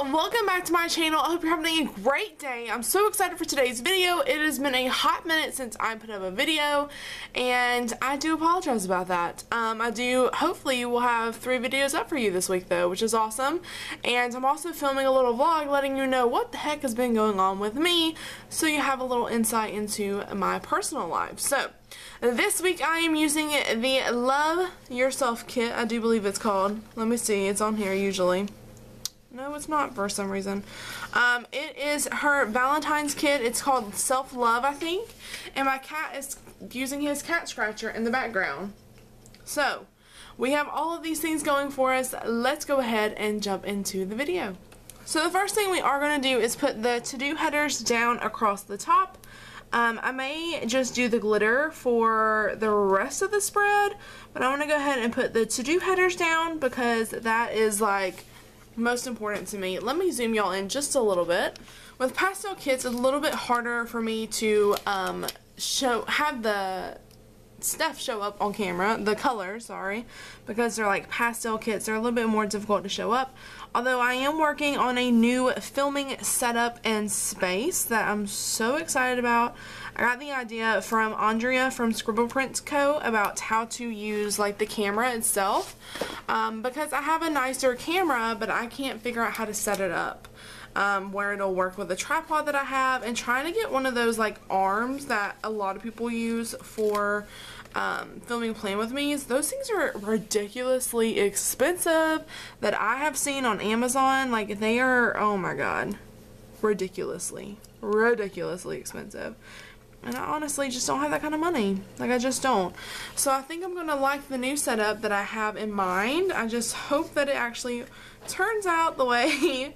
welcome back to my channel. I hope you're having a great day. I'm so excited for today's video. It has been a hot minute since I put up a video, and I do apologize about that. Hopefully we'll have 3 videos up for you this week though, which is awesome. And I'm also filming a little vlog letting you know what the heck has been going on with me, so you have a little insight into my personal life. So this week I am using the Love Yourself kit, I do believe it's called. Let me see, it's on here usually. No, it's not for some reason. It is her Valentine's kit. It's called Self-Love, I think. And my cat is using his cat scratcher in the background. So, we have all of these things going for us. Let's go ahead and jump into the video. So the first thing we are going to do is put the to-do headers down across the top. I may just do the glitter for the rest of the spread, but I want to go ahead and put the to-do headers down because that is like most important to me. Let me zoom y'all in just a little bit. With pastel kits, it's a little bit harder for me to have the stuff show up on camera, the colors, sorry, because they're like pastel kits. They're a little bit more difficult to show up. Although I am working on a new filming setup and space that I'm so excited about. I got the idea from Andrea from Scribble Print Co. about how to use like the camera itself, because I have a nicer camera but I can't figure out how to set it up where it'll work with the tripod that I have, and trying to get one of those like arms that a lot of people use for filming Plan With Me's. Those things are ridiculously expensive that I have seen on Amazon. Like, they are, oh my god, ridiculously expensive. And I honestly just don't have that kind of money. Like, I just don't. So I think I'm going to like the new setup that I have in mind. I just hope that it actually turns out the way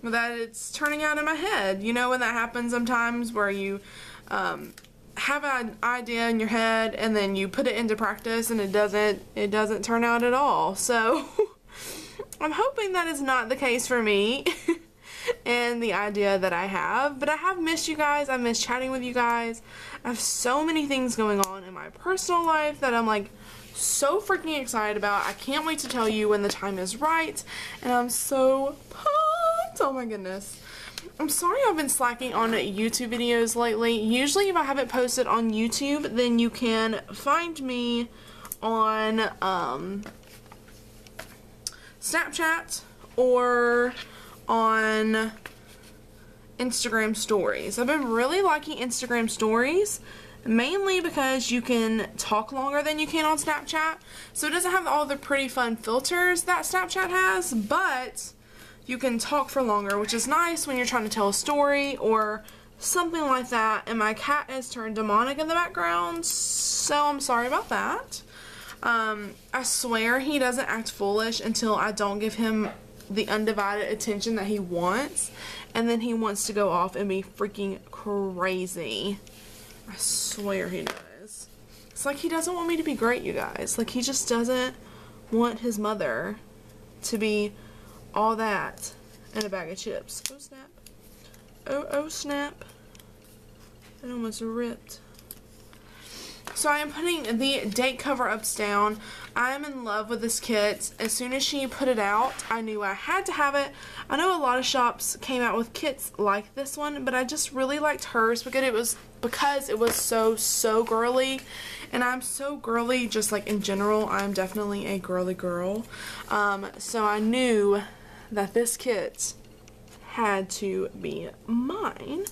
that it's turning out in my head. You know when that happens sometimes, where you have an idea in your head and then you put it into practice and it doesn't turn out at all. So I'm hoping that is not the case for me and the idea that I have. But I have missed you guys. I miss chatting with you guys. I have so many things going on in my personal life that I'm like so freaking excited about. I can't wait to tell you when the time is right, and I'm so pumped. Oh my goodness. I'm sorry I've been slacking on YouTube videos lately. Usually if I haven't posted on YouTube, then you can find me on Snapchat or on Instagram stories. I've been really liking Instagram stories, mainly because you can talk longer than you can on Snapchat. So it doesn't have all the pretty fun filters that Snapchat has, but you can talk for longer, which is nice when you're trying to tell a story or something like that. And my cat has turned demonic in the background, so I'm sorry about that. I swear he doesn't act foolish until I don't give him the undivided attention that he wants, and then he wants to go off and be freaking crazy. I swear he does. It's like he doesn't want me to be great, you guys. Like, he just doesn't want his mother to be all that and a bag of chips. Oh snap. Oh snap. It almost ripped. So I am putting the date cover-ups down. I am in love with this kit. As soon as she put it out, I knew I had to have it. I know a lot of shops came out with kits like this one, but I just really liked hers because it was so girly. And I'm so girly just like in general. I'm definitely a girly girl. So I knew that this kit had to be mine.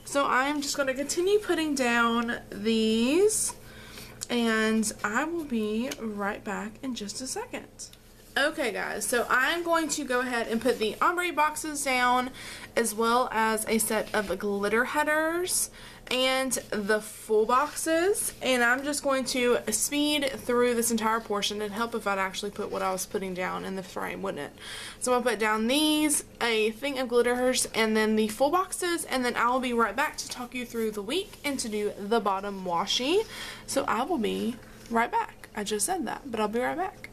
So I'm just going to continue putting down these, and I will be right back in just a second. Okay guys, so I'm going to go ahead and put the ombre boxes down, as well as a set of glitter headers and the full boxes, and I'm just going to speed through this entire portion. It'd help if I'd actually put what I was putting down in the frame, wouldn't it? So I'll put down these, a thing of glitters, and then the full boxes, and then I'll be right back to talk you through the week and to do the bottom washi. So I will be right back. I just said that, but I'll be right back.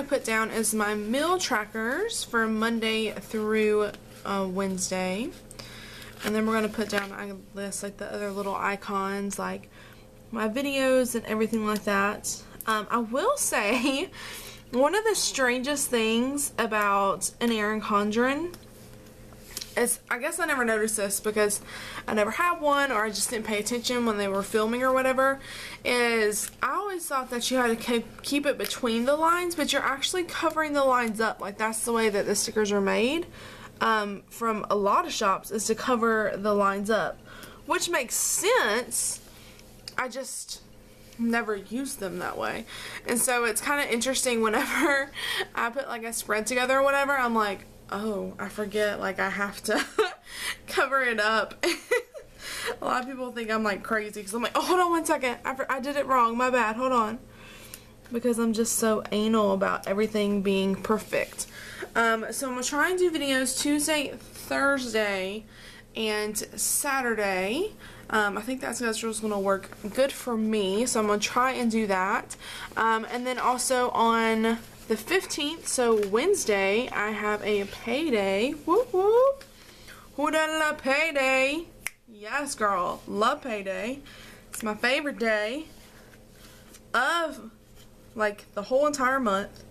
to put down is my meal trackers for Monday through Wednesday. And then we're going to put down, I list like the other little icons, like my videos and everything like that. I will say, one of the strangest things about an Erin Condren is, I guess I never noticed this because I never had one, or I just didn't pay attention when they were filming or whatever, is I always thought that you had to keep it between the lines, but you're actually covering the lines up. Like, that's the way that the stickers are made from a lot of shops, is to cover the lines up, which makes sense. I just never used them that way. And so it's kind of interesting whenever I put like a spread together or whatever, I'm like, oh, I forget, like I have to cover it up. A lot of people think I'm like crazy because I'm like, oh, hold on 1 second, I did it wrong, my bad, hold on. Because I'm just so anal about everything being perfect. So I'm going to try and do videos Tuesday, Thursday, and Saturday. I think that schedule is going to work good for me, so I'm going to try and do that. And then also on the 15th, so Wednesday, I have a payday. Whoop whoop. Who doesn't love payday? Yes, girl. Love payday. It's my favorite day of, like, the whole entire month.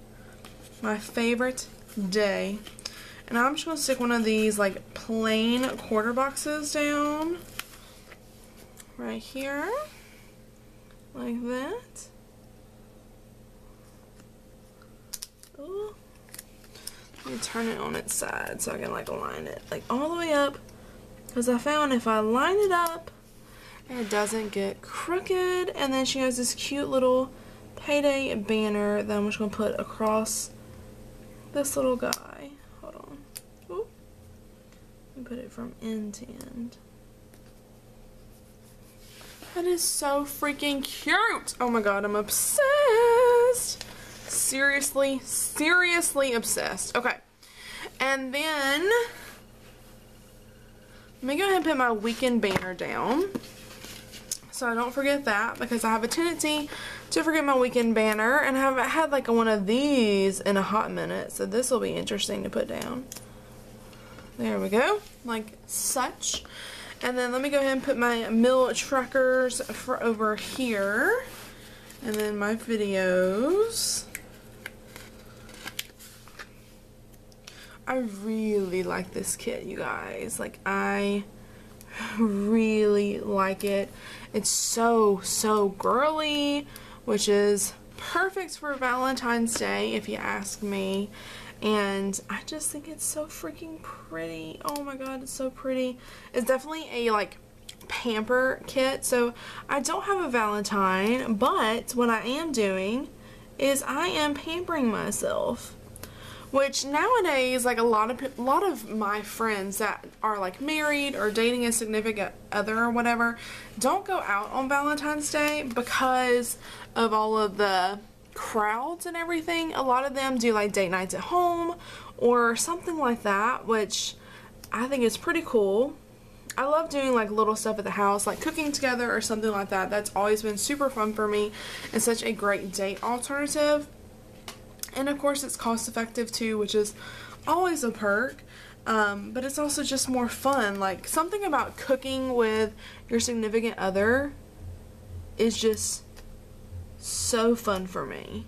My favorite day. And I'm just going to stick one of these, like, plain quarter boxes down. Right here. Like that. Ooh. Let me turn it on its side so I can like line it like all the way up, because I found if I line it up it doesn't get crooked. And then she has this cute little payday banner that I'm just going to put across this little guy. Hold on. Ooh. Let me put it from end to end. That is so freaking cute. Oh my god, I'm obsessed. Seriously, seriously obsessed. Okay. And then let me go ahead and put my weekend banner down so I don't forget that, because I have a tendency to forget my weekend banner, and I haven't had like one of these in a hot minute, so this will be interesting to put down. There we go, like such. And then let me go ahead and put my meal trackers for over here, and then my videos. I really like this kit, you guys. Like, I really like it. It's so girly, which is perfect for Valentine's Day if you ask me. And I just think it's so freaking pretty. Oh my god, it's so pretty. It's definitely a like pamper kit. So I don't have a Valentine, but what I am doing is I am pampering myself. Which nowadays, like a lot of my friends that are like married or dating a significant other or whatever don't go out on Valentine's Day because of all of the crowds and everything. A lot of them do like date nights at home or something like that, which I think is pretty cool. I love doing like little stuff at the house, like cooking together or something like that. That's always been super fun for me and such a great date alternative. And of course it's cost effective too, which is always a perk. But it's also just more fun. Like, something about cooking with your significant other is just so fun for me.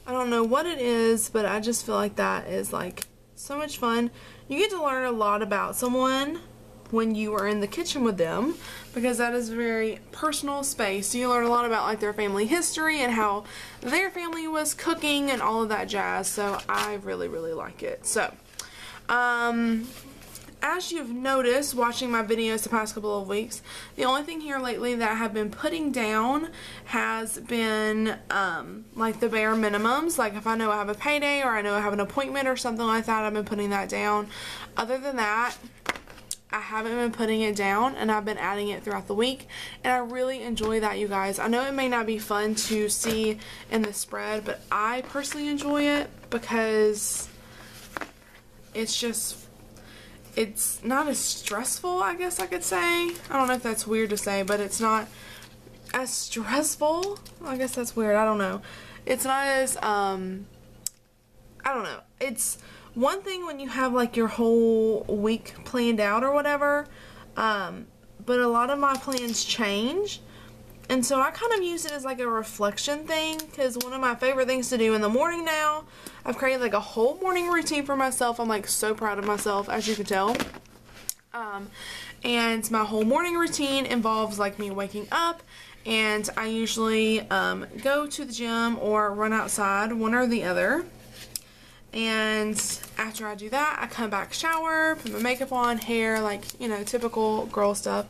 I don't know what it is, but I just feel like that is like so much fun. You get to learn a lot about someone when you are in the kitchen with them, because that is a very personal space. You learn a lot about like their family history and how their family was cooking and all of that jazz. So I really like it. So as you've noticed watching my videos the past couple of weeks, the only thing here lately that I have been putting down has been like the bare minimums. Like if I know I have a payday or I know I have an appointment or something like that, I've been putting that down. Other than that, I haven't been putting it down, and I've been adding it throughout the week, and I really enjoy that, you guys. I know it may not be fun to see in the spread, but I personally enjoy it because it's just, it's not as stressful, I guess I could say. I don't know if that's weird to say, but it's not as stressful. I guess that's weird. I don't know. It's not as I don't know. It's one thing when you have like your whole week planned out or whatever, but a lot of my plans change. And so I kind of use it as like a reflection thing, because one of my favorite things to do in the morning now, I've created like a whole morning routine for myself. I'm like so proud of myself, as you can tell. And my whole morning routine involves like me waking up, and I usually go to the gym or run outside, one or the other. And after I do that, I come back, shower, put my makeup on, hair, like, you know, typical girl stuff.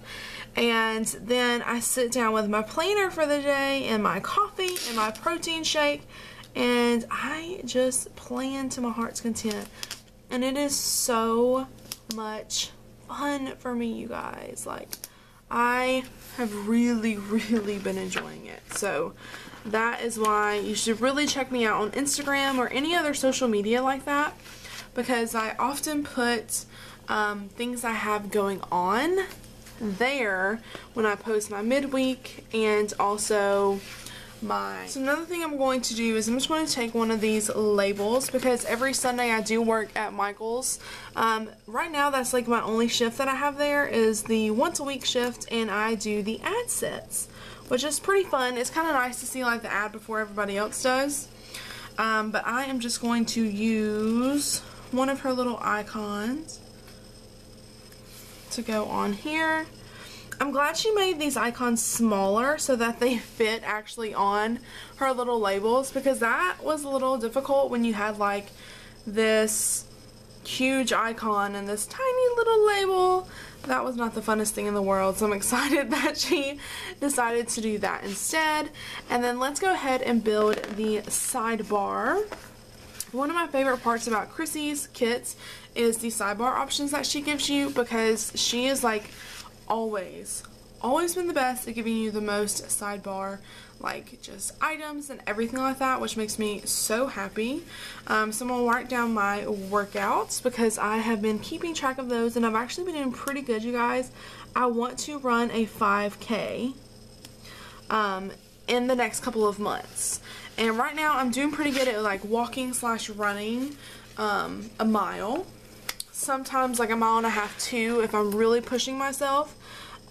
And then I sit down with my planner for the day and my coffee and my protein shake, and I just plan to my heart's content. And it is so much fun for me, you guys. Like, I have really been enjoying it. So that is why you should really check me out on Instagram or any other social media like that, because I often put things I have going on there when I post my midweek, and also so another thing I'm going to do is I'm just going to take one of these labels, because every Sunday I do work at Michael's. Right now that's like my only shift that I have there is the once a week shift, and I do the ad sets, which is pretty fun. It's kind of nice to see like the ad before everybody else does. But I am just going to use one of her little icons to go on here. I'm glad she made these icons smaller so that they fit actually on her little labels, because that was a little difficult when you had like this huge icon and this tiny little label. That was not the funnest thing in the world, so I'm excited that she decided to do that instead. And then let's go ahead and build the sidebar. One of my favorite parts about Chrissy's kits is the sidebar options that she gives you, because she is like always been the best at giving you the most sidebar, like just items and everything like that, which makes me so happy. So I'm going to write down my workouts, because I have been keeping track of those, and I've actually been doing pretty good, you guys. I want to run a 5K in the next couple of months, and right now I'm doing pretty good at like walking / running a mile. Sometimes like a mile and a half, 2, if I'm really pushing myself.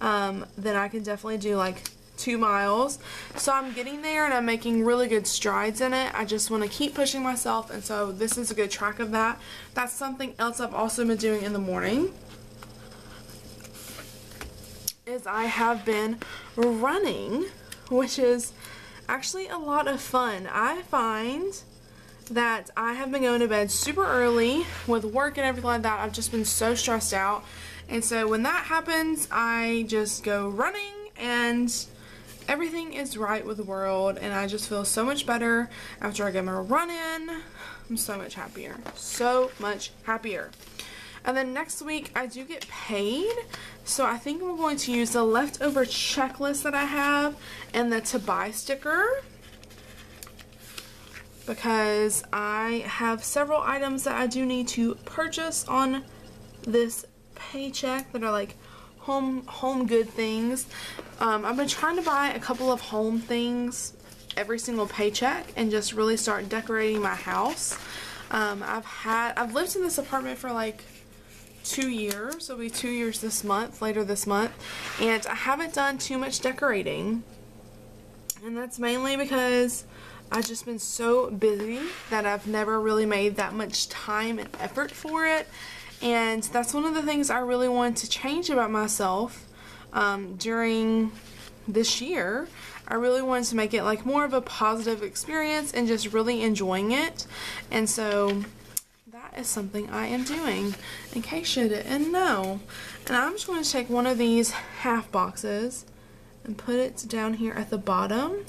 Then I can definitely do like 2 miles. So I'm getting there and I'm making really good strides in it. I just want to keep pushing myself, and so this is a good track of that. That's something else I've also been doing in the morning, is I have been running, which is actually a lot of fun. I find that I have been going to bed super early with work and everything like that. I've just been so stressed out, and so when that happens, I just go running and everything is right with the world, and I just feel so much better after I get my run in. I'm so much happier. So much happier. And then next week I do get paid, so I think I'm going to use the leftover checklist that I have and the to buy sticker, because I have several items that I do need to purchase on this paycheck that are like home good things. I've been trying to buy a couple of home things every single paycheck and just really start decorating my house. I've lived in this apartment for like 2 years. It'll be 2 years this month, later this month, and I haven't done too much decorating, and that's mainly because I've just been so busy that I've never really made that much time and effort for it. And that's one of the things I really wanted to change about myself during this year. I really wanted to make it like more of a positive experience and just really enjoying it. And so that is something I am doing, in case you didn't know. And I'm just going to take one of these half boxes and put it down here at the bottom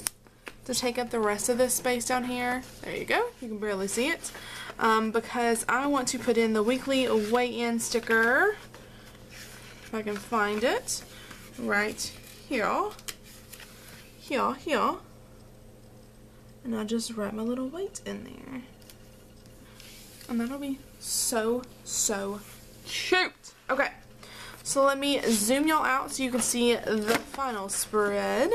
to take up the rest of this space down here. There you go. You can barely see it. Because I want to put in the weekly weigh-in sticker, if I can find it, right here, and I just write my little weight in there, and that'll be so cute. Okay, so let me zoom y'all out so you can see the final spread.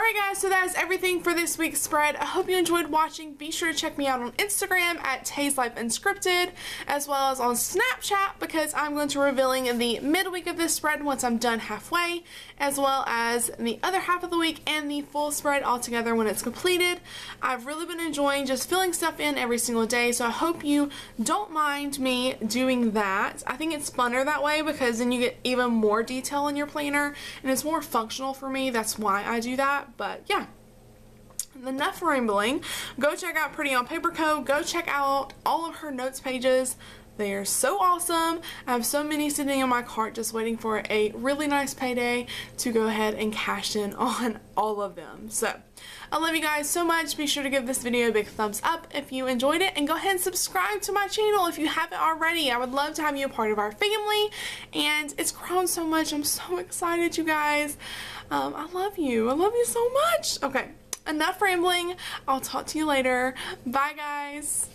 Alright guys, so that is everything for this week's spread. I hope you enjoyed watching. Be sure to check me out on Instagram at Unscripted, as well as on Snapchat, because I'm going to be revealing the midweek of this spread once I'm done halfway, as well as the other half of the week and the full spread altogether when it's completed. I've really been enjoying just filling stuff in every single day, so I hope you don't mind me doing that. I think it's funner that way because then you get even more detail in your planner and it's more functional for me. That's why I do that. But yeah, enough rambling. Go check out Pretty on Paper Co. Go check out all of her notes pages. They are so awesome. I have so many sitting in my cart just waiting for a really nice payday to go ahead and cash in on all of them. So I love you guys so much. Be sure to give this video a big thumbs up if you enjoyed it, and go ahead and subscribe to my channel if you haven't already. I would love to have you a part of our family, and it's grown so much. I'm so excited, you guys. I love you. I love you so much. Okay, enough rambling. I'll talk to you later. Bye, guys.